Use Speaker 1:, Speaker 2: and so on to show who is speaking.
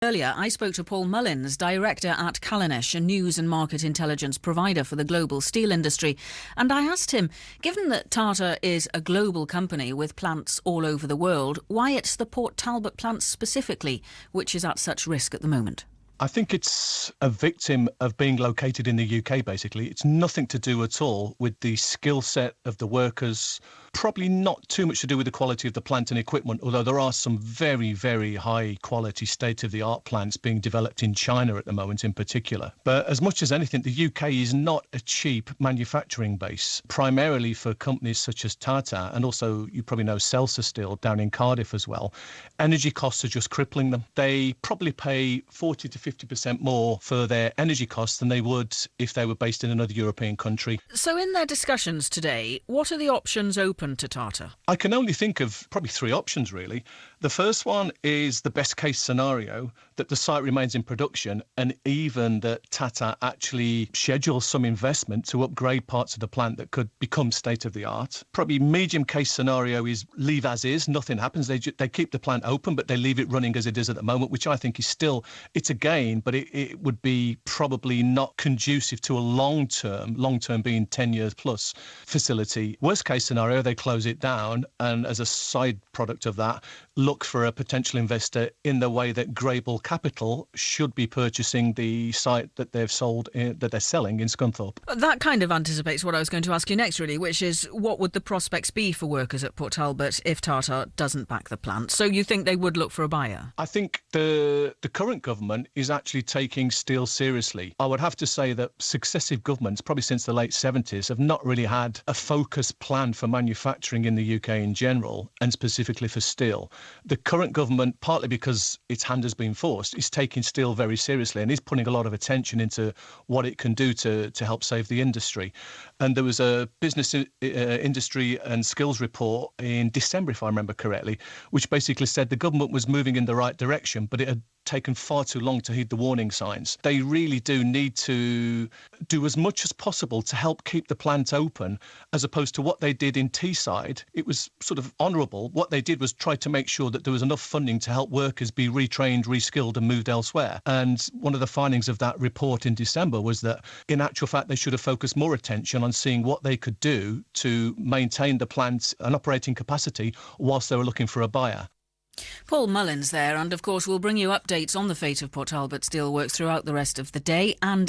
Speaker 1: Earlier, I spoke to Paul Mullins, director at Kallanish, a news and market intelligence provider for the global steel industry, and I asked him, given that Tata is a global company with plants all over the world, why it's the Port Talbot plant specifically which is at such risk at the moment.
Speaker 2: I think it's a victim of being located in the UK, basically. It's nothing to do at all with the skill set of the workers, probably not too much to do with the quality of the plant and equipment, although there are some very, very high quality state-of-the-art plants being developed in China at the moment in particular. But as much as anything, the UK is not a cheap manufacturing base, primarily for companies such as Tata, and also, you probably know, Celsa Steel down in Cardiff as well. Energy costs are just crippling them. They probably pay 40 to 50% more for their energy costs than they would if they were based in another European country.
Speaker 1: So in their discussions today, what are the options open to Tata?
Speaker 2: I can only think of probably three options, really. The first one is the best case scenario, that the site remains in production and even that Tata actually schedules some investment to upgrade parts of the plant that could become state-of-the-art. Probably medium case scenario is leave as is, nothing happens. They keep the plant open, but they leave it running as it is at the moment, which I think is still, it's a gain, but it would be probably not conducive to a long-term being 10 years plus facility. Worst case scenario, they close it down and as a side product of that, look for a potential investor in the way that Grable Capital should be purchasing the site that they're selling in Scunthorpe.
Speaker 1: That kind of anticipates what I was going to ask you next, really, which is what would the prospects be for workers at Port Talbot if Tata doesn't back the plant? So you think they would look for a buyer?
Speaker 2: I think the current government is actually taking steel seriously. I would have to say that successive governments, probably since the late 70s, have not really had a focused plan for manufacturing in the UK in general, and specifically for steel. The current government, partly because its hand has been forced, is taking steel very seriously and is putting a lot of attention into what it can do to help save the industry. And there was a business industry and skills report in December, if I remember correctly, which basically said the government was moving in the right direction, but it had taken far too long to heed the warning signs. They really do need to do as much as possible to help keep the plant open, as opposed to what they did in Teesside. It was sort of honourable. What they did was try to make sure that there was enough funding to help workers be retrained, reskilled and moved elsewhere. And one of the findings of that report in December was that, in actual fact, they should have focused more attention on seeing what they could do to maintain the plant and operating capacity whilst they were looking for a buyer.
Speaker 1: Paul Mullins there, and of course we'll bring you updates on the fate of Port Talbot Steelworks throughout the rest of the day and